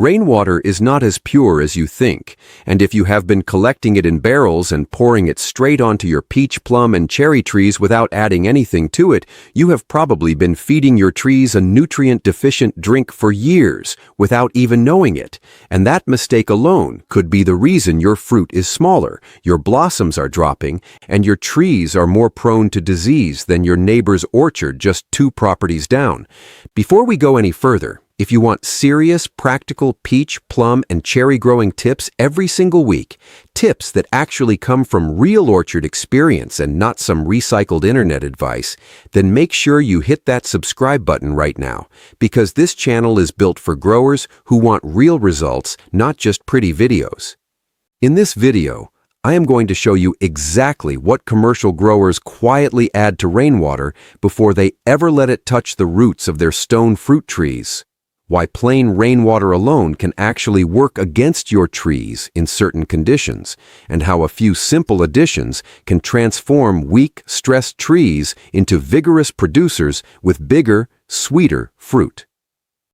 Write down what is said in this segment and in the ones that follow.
Rainwater is not as pure as you think, and if you have been collecting it in barrels and pouring it straight onto your peach, plum, and cherry trees without adding anything to it, you have probably been feeding your trees a nutrient-deficient drink for years without even knowing it, and that mistake alone could be the reason your fruit is smaller, your blossoms are dropping, and your trees are more prone to disease than your neighbor's orchard just 2 properties down. Before we go any further, if you want serious, practical peach, plum, and cherry growing tips every single week, tips that actually come from real orchard experience and not some recycled internet advice, then make sure you hit that subscribe button right now, because this channel is built for growers who want real results, not just pretty videos. In this video, I am going to show you exactly what commercial growers quietly add to rainwater before they ever let it touch the roots of their stone fruit trees. Why plain rainwater alone can actually work against your trees in certain conditions, and how a few simple additions can transform weak, stressed trees into vigorous producers with bigger, sweeter fruit.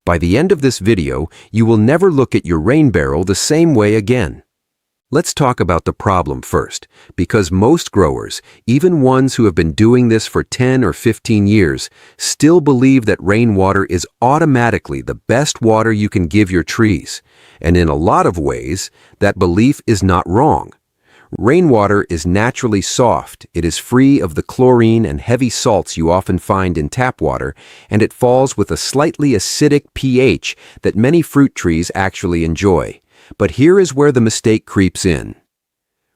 By the end of this video, you will never look at your rain barrel the same way again. Let's talk about the problem first, because most growers, even ones who have been doing this for 10 or 15 years, still believe that rainwater is automatically the best water you can give your trees. And in a lot of ways, that belief is not wrong. Rainwater is naturally soft, it is free of the chlorine and heavy salts you often find in tap water, and it falls with a slightly acidic pH that many fruit trees actually enjoy. But here is where the mistake creeps in.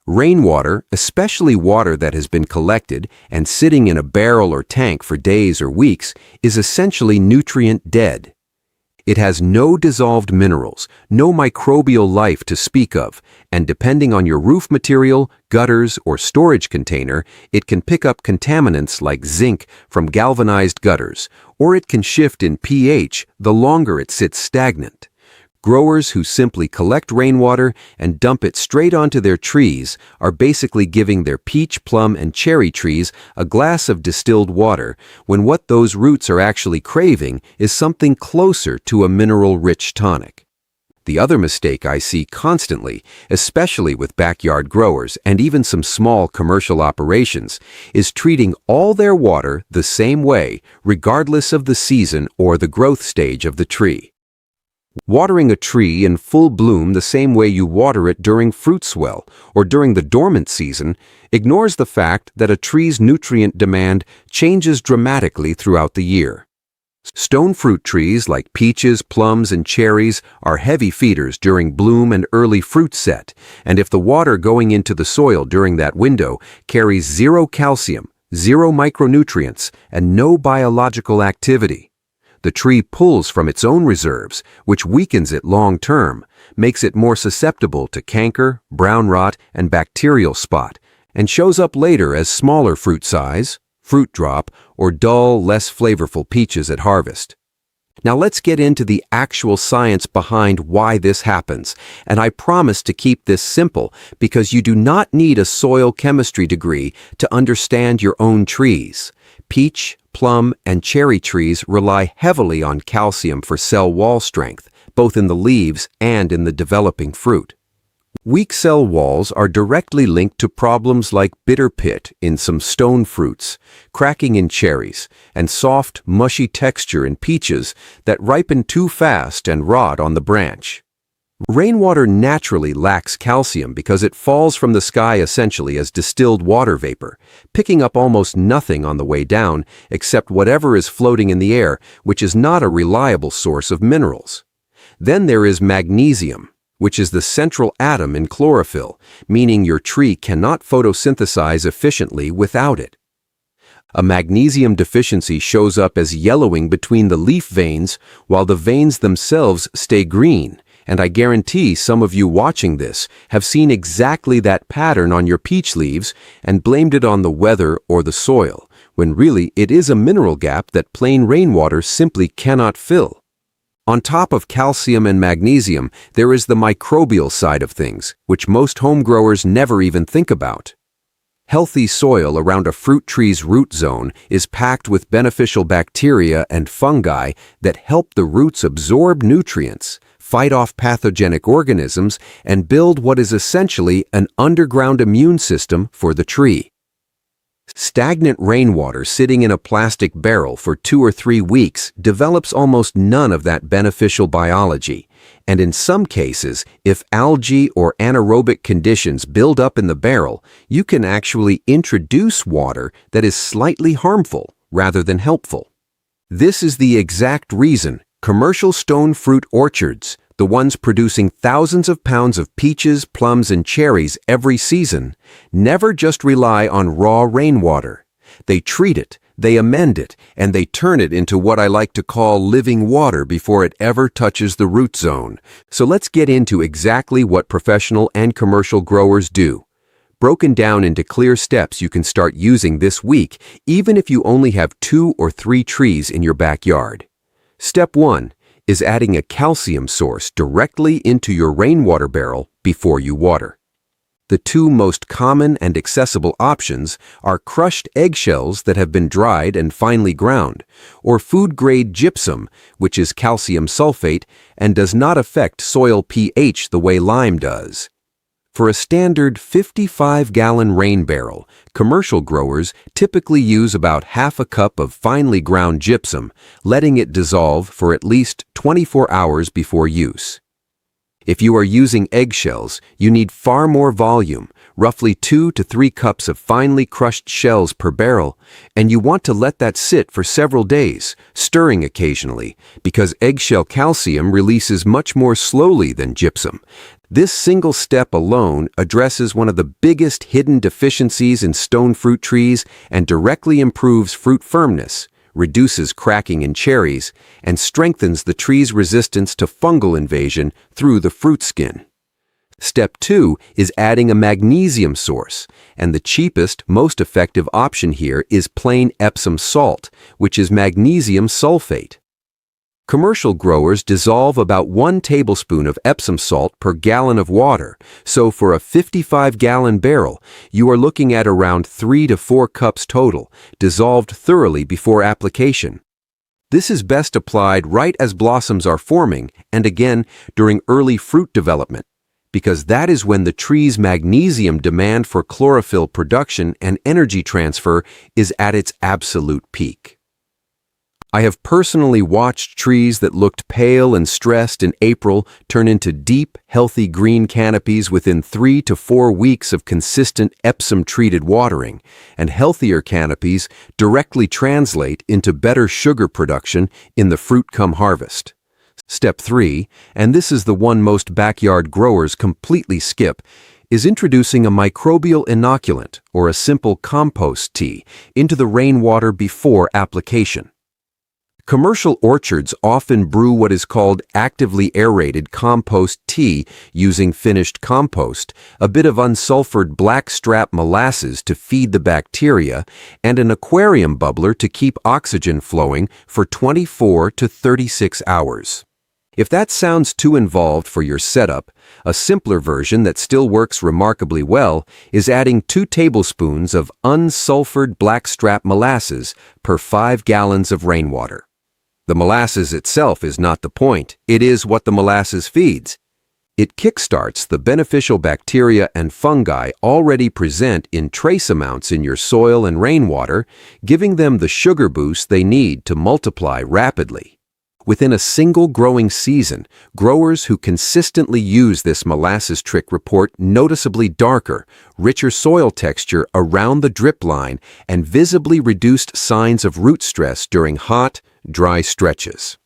Rainwater, especially water that has been collected and sitting in a barrel or tank for days or weeks, is essentially nutrient dead. It has no dissolved minerals, no microbial life to speak of, and depending on your roof material, gutters, or storage container, it can pick up contaminants like zinc from galvanized gutters, or it can shift in pH the longer it sits stagnant. Growers who simply collect rainwater and dump it straight onto their trees are basically giving their peach, plum, and cherry trees a glass of distilled water, when what those roots are actually craving is something closer to a mineral-rich tonic. The other mistake I see constantly, especially with backyard growers and even some small commercial operations, is treating all their water the same way, regardless of the season or the growth stage of the tree. Watering a tree in full bloom the same way you water it during fruit swell or during the dormant season ignores the fact that a tree's nutrient demand changes dramatically throughout the year. Stone fruit trees like peaches, plums, and cherries are heavy feeders during bloom and early fruit set, and if the water going into the soil during that window carries 0 calcium, 0 micronutrients, and no biological activity, the tree pulls from its own reserves, which weakens it long-term, makes it more susceptible to canker, brown rot, and bacterial spot, and shows up later as smaller fruit size, fruit drop, or dull, less flavorful peaches at harvest. Now let's get into the actual science behind why this happens, and I promise to keep this simple because you do not need a soil chemistry degree to understand your own trees. Peach, plum, and cherry trees rely heavily on calcium for cell wall strength, both in the leaves and in the developing fruit. Weak cell walls are directly linked to problems like bitter pit in some stone fruits, cracking in cherries, and soft, mushy texture in peaches that ripen too fast and rot on the branch. Rainwater naturally lacks calcium because it falls from the sky essentially as distilled water vapor, picking up almost nothing on the way down except whatever is floating in the air, which is not a reliable source of minerals. Then there is magnesium, which is the central atom in chlorophyll, meaning your tree cannot photosynthesize efficiently without it. A magnesium deficiency shows up as yellowing between the leaf veins while the veins themselves stay green, and I guarantee some of you watching this have seen exactly that pattern on your peach leaves and blamed it on the weather or the soil, when really it is a mineral gap that plain rainwater simply cannot fill. On top of calcium and magnesium, there is the microbial side of things, which most home growers never even think about. Healthy soil around a fruit tree's root zone is packed with beneficial bacteria and fungi that help the roots absorb nutrients, fight off pathogenic organisms, and build what is essentially an underground immune system for the tree. Stagnant rainwater sitting in a plastic barrel for 2 or 3 weeks develops almost none of that beneficial biology, and in some cases, if algae or anaerobic conditions build up in the barrel, you can actually introduce water that is slightly harmful rather than helpful. This is the exact reason commercial stone fruit orchards, the ones producing thousands of pounds of peaches, plums, and cherries every season, never just rely on raw rainwater. They treat it, they amend it, and they turn it into what I like to call living water before it ever touches the root zone. So let's get into exactly what professional and commercial growers do. Broken down into clear steps you can start using this week, even if you only have 2 or 3 trees in your backyard. Step 1 is adding a calcium source directly into your rainwater barrel before you water. The 2 most common and accessible options are crushed eggshells that have been dried and finely ground, or food-grade gypsum, which is calcium sulfate and does not affect soil pH the way lime does. For a standard 55-gallon rain barrel, commercial growers typically use about half a cup of finely ground gypsum, letting it dissolve for at least 24 hours before use. If you are using eggshells, you need far more volume, roughly 2 to 3 cups of finely crushed shells per barrel, and you want to let that sit for several days, stirring occasionally, because eggshell calcium releases much more slowly than gypsum. This single step alone addresses one of the biggest hidden deficiencies in stone fruit trees and directly improves fruit firmness, reduces cracking in cherries, and strengthens the tree's resistance to fungal invasion through the fruit skin. Step 2 is adding a magnesium source, and the cheapest, most effective option here is plain Epsom salt, which is magnesium sulfate. Commercial growers dissolve about 1 tablespoon of Epsom salt per gallon of water, so for a 55-gallon barrel, you are looking at around 3 to 4 cups total, dissolved thoroughly before application. This is best applied right as blossoms are forming and again during early fruit development, because that is when the tree's magnesium demand for chlorophyll production and energy transfer is at its absolute peak. I have personally watched trees that looked pale and stressed in April turn into deep, healthy green canopies within 3 to 4 weeks of consistent Epsom-treated watering, and healthier canopies directly translate into better sugar production in the fruit come harvest. Step 3, and this is the one most backyard growers completely skip, is introducing a microbial inoculant, or a simple compost tea, into the rainwater before application. Commercial orchards often brew what is called actively aerated compost tea using finished compost, a bit of unsulfured blackstrap molasses to feed the bacteria, and an aquarium bubbler to keep oxygen flowing for 24 to 36 hours. If that sounds too involved for your setup, a simpler version that still works remarkably well is adding 2 tablespoons of unsulfured blackstrap molasses per 5 gallons of rainwater. The molasses itself is not the point, it is what the molasses feeds. It kickstarts the beneficial bacteria and fungi already present in trace amounts in your soil and rainwater, giving them the sugar boost they need to multiply rapidly. Within a single growing season, growers who consistently use this molasses trick report noticeably darker, richer soil texture around the drip line and visibly reduced signs of root stress during hot, dry stretches.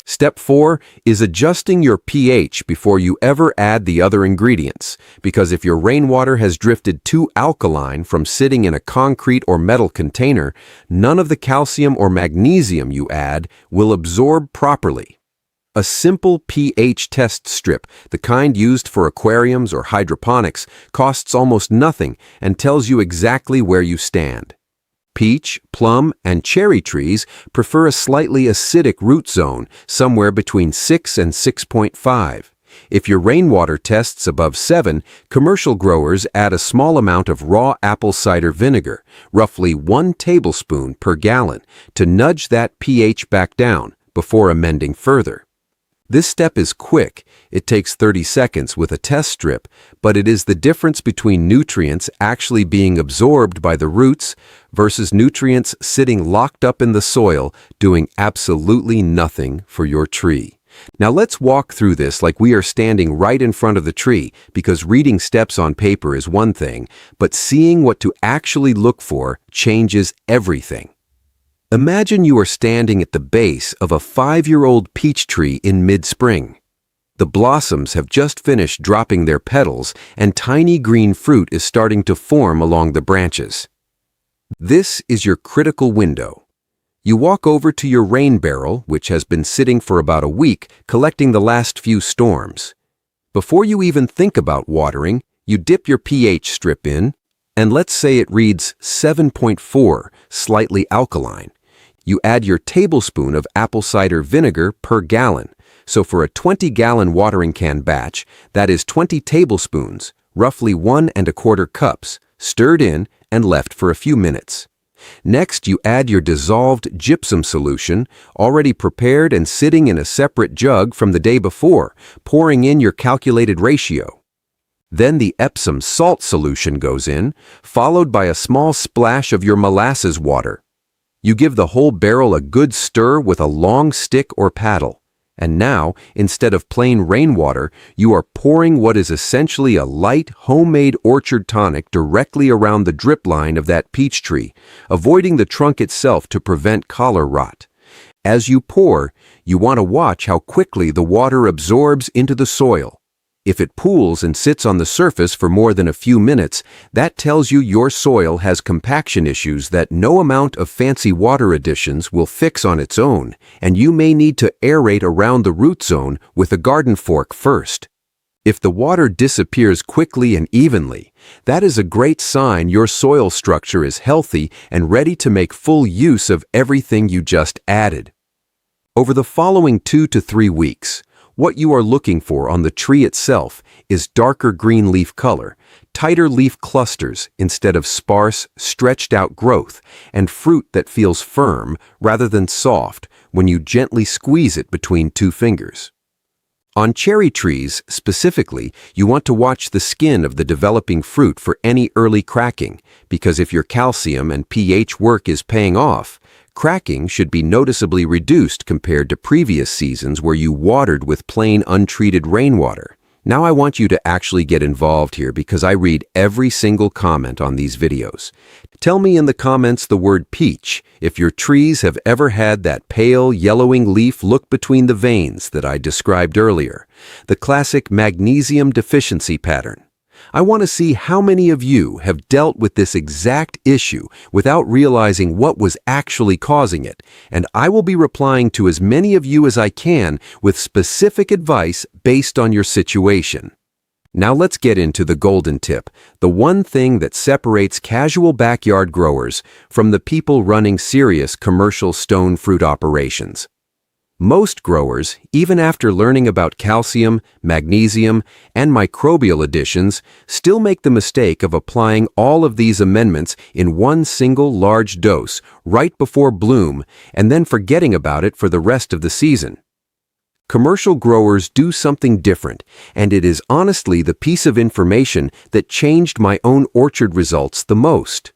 Step 4 is adjusting your pH before you ever add the other ingredients, because if your rainwater has drifted too alkaline from sitting in a concrete or metal container, none of the calcium or magnesium you add will absorb properly. A simple pH test strip, the kind used for aquariums or hydroponics, costs almost nothing and tells you exactly where you stand. Peach, plum, and cherry trees prefer a slightly acidic root zone, somewhere between 6 and 6.5. If your rainwater tests above 7, commercial growers add a small amount of raw apple cider vinegar, roughly 1 tablespoon per gallon, to nudge that pH back down before amending further. This step is quick. It takes 30 seconds with a test strip, but it is the difference between nutrients actually being absorbed by the roots versus nutrients sitting locked up in the soil, doing absolutely nothing for your tree. Now let's walk through this like we are standing right in front of the tree, because reading steps on paper is one thing, but seeing what to actually look for changes everything. Imagine you are standing at the base of a 5-year-old peach tree in mid-spring. The blossoms have just finished dropping their petals and tiny green fruit is starting to form along the branches. This is your critical window. You walk over to your rain barrel, which has been sitting for about a week, collecting the last few storms. Before you even think about watering, you dip your pH strip in, and let's say it reads 7.4, slightly alkaline. You add your tablespoon of apple cider vinegar per gallon. So for a 20-gallon watering can batch, that is 20 tablespoons, roughly 1¼ cups, stirred in and left for a few minutes. Next, you add your dissolved gypsum solution, already prepared and sitting in a separate jug from the day before, pouring in your calculated ratio. Then the Epsom salt solution goes in, followed by a small splash of your molasses water. You give the whole barrel a good stir with a long stick or paddle. And now, instead of plain rainwater, you are pouring what is essentially a light, homemade orchard tonic directly around the drip line of that peach tree, avoiding the trunk itself to prevent collar rot. As you pour, you want to watch how quickly the water absorbs into the soil. If it pools and sits on the surface for more than a few minutes, that tells you your soil has compaction issues that no amount of fancy water additions will fix on its own, and you may need to aerate around the root zone with a garden fork first. If the water disappears quickly and evenly, that is a great sign your soil structure is healthy and ready to make full use of everything you just added. Over the following 2 to 3 weeks, what you are looking for on the tree itself is darker green leaf color, tighter leaf clusters instead of sparse, stretched-out growth, and fruit that feels firm rather than soft when you gently squeeze it between 2 fingers. On cherry trees, specifically, you want to watch the skin of the developing fruit for any early cracking, because if your calcium and pH work is paying off, cracking should be noticeably reduced compared to previous seasons where you watered with plain untreated rainwater. Now I want you to actually get involved here because I read every single comment on these videos. Tell me in the comments the word peach if your trees have ever had that pale yellowing leaf look between the veins that I described earlier, the classic magnesium deficiency pattern. I want to see how many of you have dealt with this exact issue without realizing what was actually causing it, and I will be replying to as many of you as I can with specific advice based on your situation. Now let's get into the golden tip, the one thing that separates casual backyard growers from the people running serious commercial stone fruit operations. Most growers, even after learning about calcium, magnesium, and microbial additions, still make the mistake of applying all of these amendments in one single large dose right before bloom and then forgetting about it for the rest of the season. Commercial growers do something different, and it is honestly the piece of information that changed my own orchard results the most.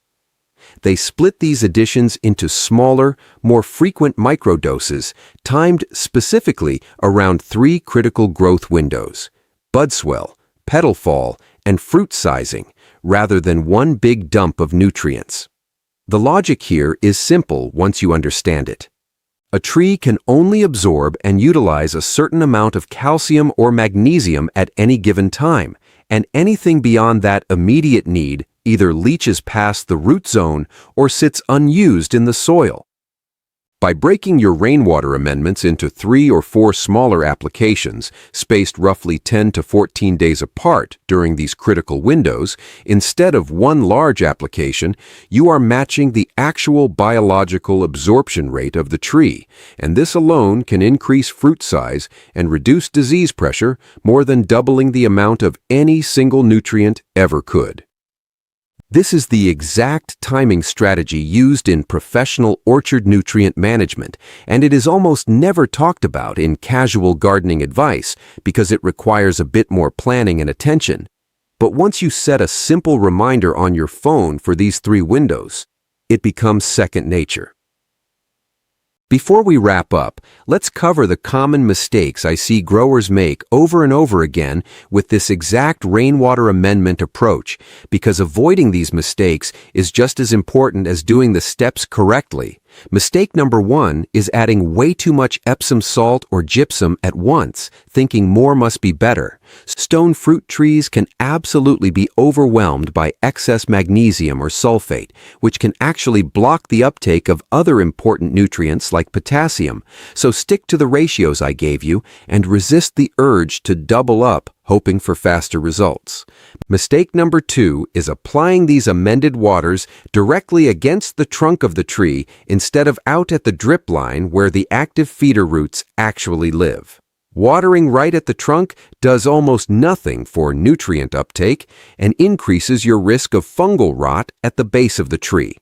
They split these additions into smaller, more frequent microdoses, timed specifically around 3 critical growth windows: bud swell, petal fall, and fruit sizing, rather than one big dump of nutrients. The logic here is simple once you understand it. A tree can only absorb and utilize a certain amount of calcium or magnesium at any given time, and anything beyond that immediate need either leaches past the root zone or sits unused in the soil. By breaking your rainwater amendments into 3 or 4 smaller applications, spaced roughly 10 to 14 days apart during these critical windows, instead of one large application, you are matching the actual biological absorption rate of the tree, and this alone can increase fruit size and reduce disease pressure more than doubling the amount of any single nutrient ever could. This is the exact timing strategy used in professional orchard nutrient management, and it is almost never talked about in casual gardening advice because it requires a bit more planning and attention. But once you set a simple reminder on your phone for these 3 windows, it becomes second nature. Before we wrap up, let's cover the common mistakes I see growers make over and over again with this exact rainwater amendment approach, because avoiding these mistakes is just as important as doing the steps correctly. Mistake number 1 is adding way too much Epsom salt or gypsum at once, thinking more must be better. Stone fruit trees can absolutely be overwhelmed by excess magnesium or sulfate, which can actually block the uptake of other important nutrients like potassium. So stick to the ratios I gave you and resist the urge to double up, hoping for faster results. Mistake number 2 is applying these amended waters directly against the trunk of the tree instead of out at the drip line where the active feeder roots actually live. Watering right at the trunk does almost nothing for nutrient uptake and increases your risk of fungal rot at the base of the tree.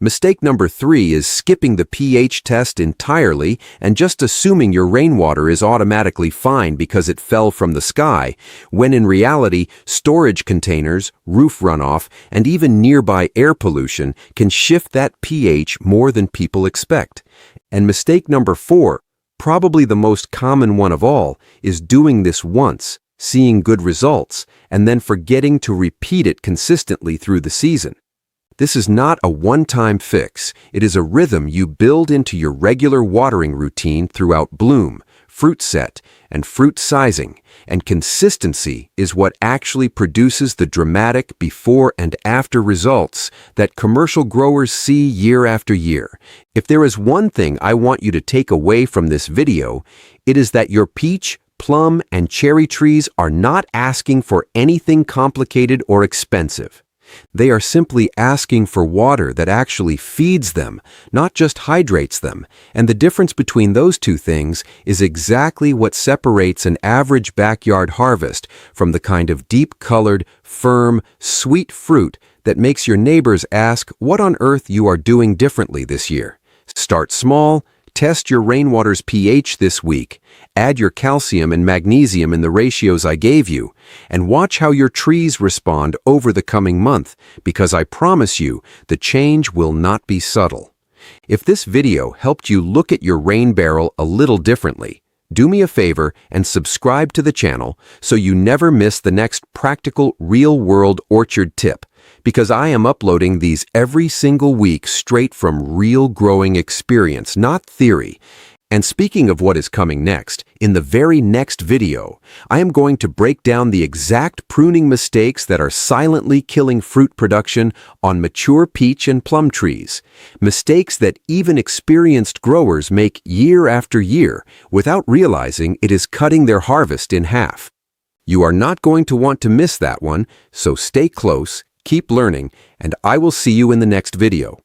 Mistake number 3 is skipping the pH test entirely and just assuming your rainwater is automatically fine because it fell from the sky, when in reality, storage containers, roof runoff, and even nearby air pollution can shift that pH more than people expect. And mistake number 4, probably the most common one of all, is doing this once, seeing good results, and then forgetting to repeat it consistently through the season. This is not a one-time fix. It is a rhythm you build into your regular watering routine throughout bloom, fruit set, and fruit sizing, and consistency is what actually produces the dramatic before and after results that commercial growers see year after year. If there is one thing I want you to take away from this video, it is that your peach, plum, and cherry trees are not asking for anything complicated or expensive. They are simply asking for water that actually feeds them, not just hydrates them, and the difference between those 2 things is exactly what separates an average backyard harvest from the kind of deep-colored, firm, sweet fruit that makes your neighbors ask what on earth you are doing differently this year. Start small. Test your rainwater's pH this week, add your calcium and magnesium in the ratios I gave you, and watch how your trees respond over the coming month, because I promise you, the change will not be subtle. If this video helped you look at your rain barrel a little differently, do me a favor and subscribe to the channel so you never miss the next practical, real-world orchard tip, because I am uploading these every single week straight from real growing experience, not theory. And speaking of what is coming next, in the very next video, I am going to break down the exact pruning mistakes that are silently killing fruit production on mature peach and plum trees. Mistakes that even experienced growers make year after year without realizing it is cutting their harvest in half. You are not going to want to miss that one, so stay close, keep learning, and I will see you in the next video.